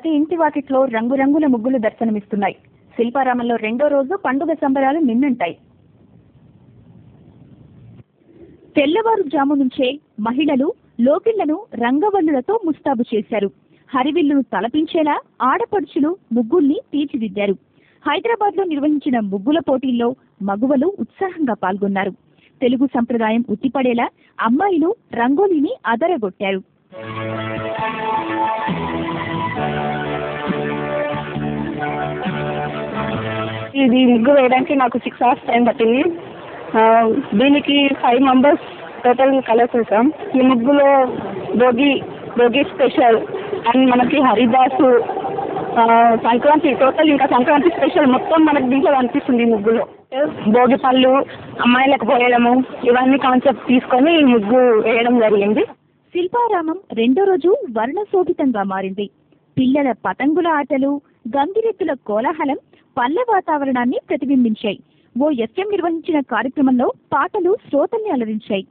ప్రతి ఇంటి వాకిట్లో రంగురంగుల ముగ్గులు దర్శనమిస్తున్నాయి. శిల్పారామంలో రెండో రోజు పండుగ సంబరాలు నిన్నంటాయి. తెల్లవారుజాము నుంచే మహిళలు లోకిళ్లను రంగవల్లులతో ముస్తాబు చేశారు. హరివిల్లును తలపించేలా ఆడపడుచులు ముగ్గుల్ని తీర్చిదిద్దారు. హైదరాబాద్ లో నిర్వహించిన ముగ్గుల పోటీల్లో మగువలు ఉత్సాహంగా పాల్గొన్నారు. తెలుగు సంప్రదాయం ఉట్టిపడేలా అమ్మాయిలు రంగోలీని అదరగొట్టారు. ఇది ముగ్గు వేయడానికి నాకు 6 hours టైం పట్టింది. దీనికి 5 members టోటల్ కలర్స్ వేసాం. ఈ ముగ్గులో భోగి స్పెషల్ అండ్ మనకి హరిదాసు, సంక్రాంతి టోటల్, ఇంకా సంక్రాంతి స్పెషల్ మొత్తం మనకి దీంట్లో కనిపిస్తుంది. ముగ్గులో భోగి పళ్ళు, అమ్మాయిలకు పోయడము, ఇవన్నీ కాన్సెప్ట్ తీసుకొని ఈ ముగ్గు వేయడం జరిగింది. శిల్పారామం రెండో రోజు వర్ణశోభితంగా మారింది. పిల్లల పతంగుల ఆటలు, గంగిరెద్దుల కోలాహలం పల్లె వాతావరణాన్ని ప్రతిబింబించాయి. ఓ ఎఫ్ఎం నిర్వహించిన కార్యక్రమంలో పాటలు శ్రోతల్ని అలరించాయి.